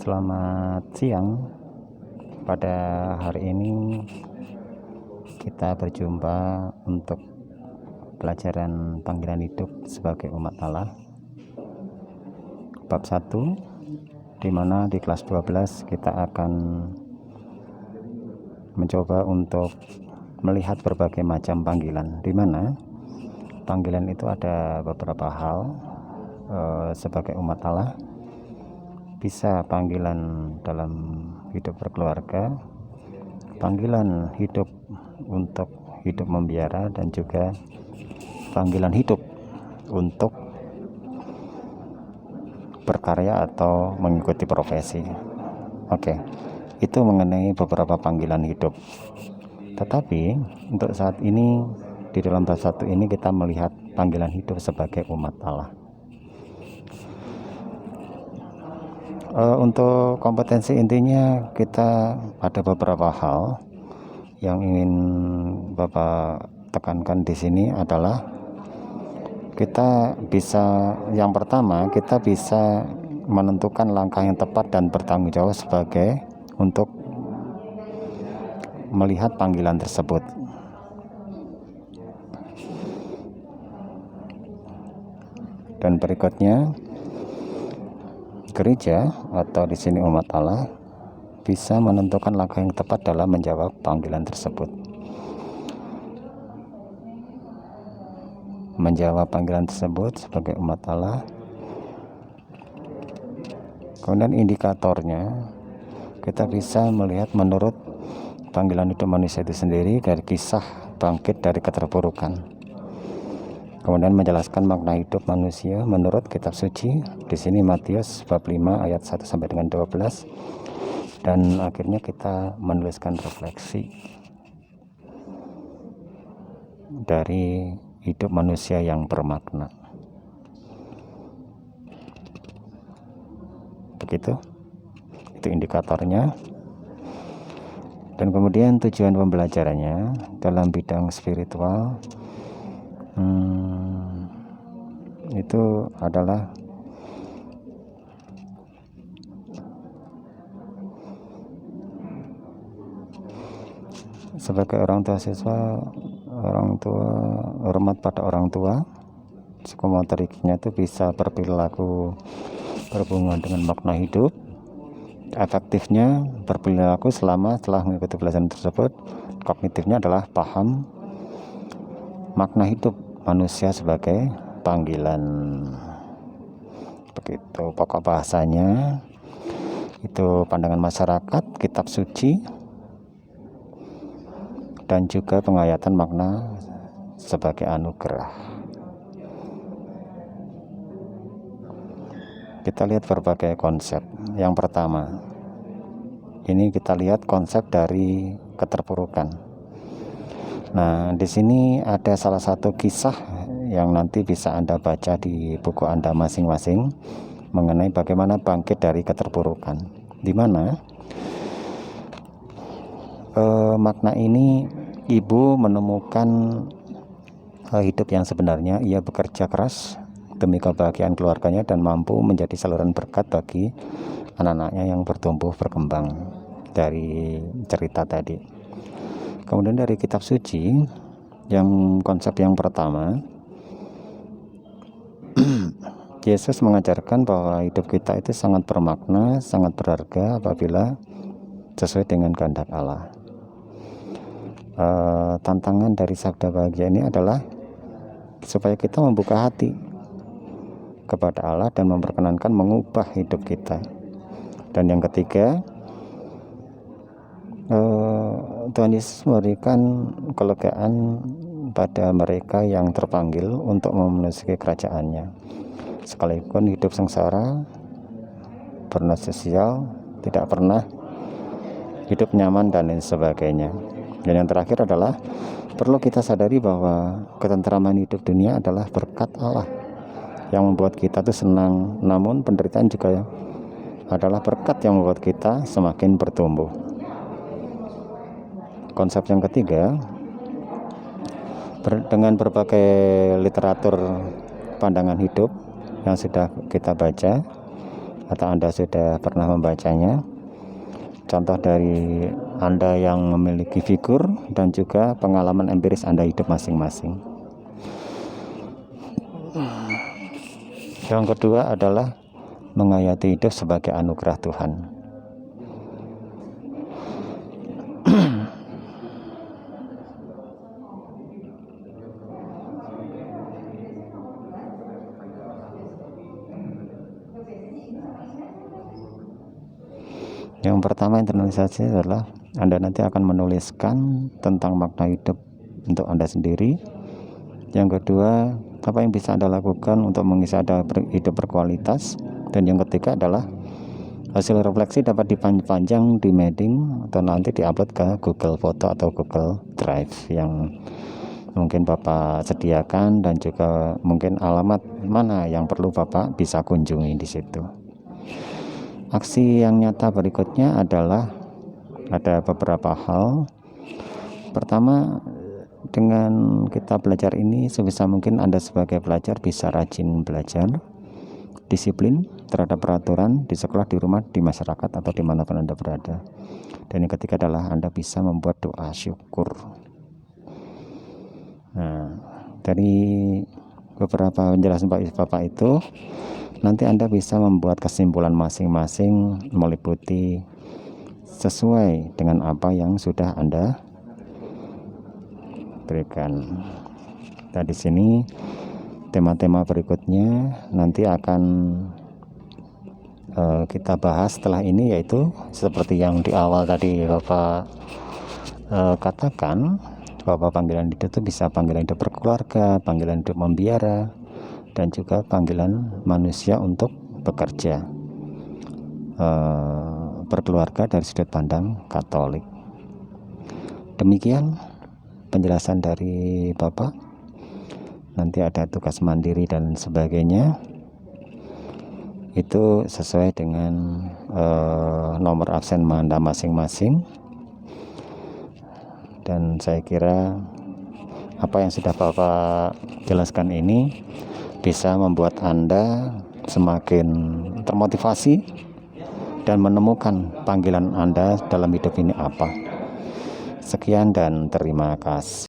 Selamat siang. Pada hari ini kita berjumpa untuk pelajaran panggilan hidup sebagai umat Allah bab 1, di mana di kelas 12 kita akan mencoba untuk melihat berbagai macam panggilan, di mana panggilan itu ada beberapa hal. Sebagai umat Allah, bisa panggilan dalam hidup berkeluarga, panggilan hidup untuk hidup membiara, dan juga panggilan hidup untuk berkarya atau mengikuti profesi. Oke, itu mengenai beberapa panggilan hidup. Tetapi untuk saat ini di dalam bab 1 ini kita melihat panggilan hidup sebagai umat Allah. Untuk kompetensi intinya kita ada beberapa hal yang ingin Bapak tekankan di sini adalah yang pertama kita bisa menentukan langkah yang tepat dan bertanggung jawab sebagai untuk melihat panggilan tersebut. Dan berikutnya, gereja atau di sini umat Allah bisa menentukan langkah yang tepat dalam menjawab panggilan tersebut. Menjawab panggilan tersebut sebagai umat Allah. Kemudian indikatornya, kita bisa melihat menurut panggilan hidup manusia itu sendiri dari kisah bangkit dari keterpurukan. Kemudian menjelaskan makna hidup manusia menurut kitab suci, di sini Matius bab 5 ayat 1 sampai dengan 12. Dan akhirnya kita menuliskan refleksi dari hidup manusia yang bermakna. Begitu, itu indikatornya. Dan kemudian tujuan pembelajarannya dalam bidang spiritual itu adalah sebagai orang tua siswa, hormat pada orang tua. Psikomotoriknya itu bisa berperilaku berhubungan dengan makna hidup. Efektifnya berperilaku setelah mengikuti pelajaran tersebut. Kognitifnya adalah paham makna hidup manusia sebagai panggilan. Begitu pokok bahasanya. Itu pandangan masyarakat, kitab suci, dan juga penghayatan makna sebagai anugerah. Kita lihat berbagai konsep. Yang pertama, ini kita lihat konsep dari keterpurukan. Nah, di sini ada salah satu kisah yang nanti bisa Anda baca di buku Anda masing-masing mengenai bagaimana bangkit dari keterpurukan, di mana makna ini ibu menemukan hidup yang sebenarnya. Ia bekerja keras demi kebahagiaan keluarganya dan mampu menjadi saluran berkat bagi anak-anaknya yang bertumbuh berkembang dari cerita tadi. Kemudian dari kitab suci, yang konsep yang pertama, Yesus mengajarkan bahwa hidup kita itu sangat bermakna, sangat berharga apabila sesuai dengan kehendak Allah. Tantangan dari sabda bahagia ini adalah supaya kita membuka hati kepada Allah dan memperkenankan mengubah hidup kita. Dan yang ketiga, Tuhan Yesus memberikan kelegaan pada mereka yang terpanggil untuk memasuki kerajaan-Nya, sekalipun hidup sengsara, pernah sosial, tidak pernah hidup nyaman, dan lain sebagainya. Dan yang terakhir adalah perlu kita sadari bahwa ketentraman hidup dunia adalah berkat Allah yang membuat kita tuh senang, namun penderitaan juga adalah berkat yang membuat kita semakin bertumbuh. Konsep yang ketiga, dengan berbagai literatur pandangan hidup yang sudah kita baca, atau Anda sudah pernah membacanya. Contoh dari Anda yang memiliki figur dan juga pengalaman empiris Anda hidup masing-masing. Yang kedua adalah menghayati hidup sebagai anugerah Tuhan. Yang pertama internalisasi adalah Anda nanti akan menuliskan tentang makna hidup untuk Anda sendiri. Yang kedua, apa yang bisa Anda lakukan untuk mengisi Anda hidup berkualitas. Dan yang ketiga adalah hasil refleksi dapat dipanjang di Meeting atau nanti diupload ke Google Foto atau Google Drive yang mungkin Bapak sediakan, dan juga mungkin alamat mana yang perlu Bapak bisa kunjungi di situ. Aksi yang nyata berikutnya adalah ada beberapa hal. Pertama, dengan kita belajar ini sebisa mungkin Anda sebagai pelajar bisa rajin belajar, disiplin terhadap peraturan di sekolah, di rumah, di masyarakat, atau dimanapun Anda berada. Dan yang ketiga adalah Anda bisa membuat doa syukur. Nah, dari beberapa penjelasan Bapak itu, nanti Anda bisa membuat kesimpulan masing-masing meliputi sesuai dengan apa yang sudah Anda berikan. Nah, di sini tema-tema berikutnya nanti akan kita bahas setelah ini, yaitu seperti yang di awal tadi Bapak katakan, bahwa panggilan hidup itu bisa panggilan hidup berkeluarga, panggilan hidup membiara, dan juga panggilan manusia untuk bekerja berkeluarga dari sudut pandang Katolik. Demikian penjelasan dari Bapak. Nanti ada tugas mandiri dan sebagainya, itu sesuai dengan nomor absen Anda masing-masing. Dan saya kira apa yang sudah Bapak jelaskan ini bisa membuat Anda semakin termotivasi dan menemukan panggilan Anda dalam hidup ini apa. Sekian dan terima kasih.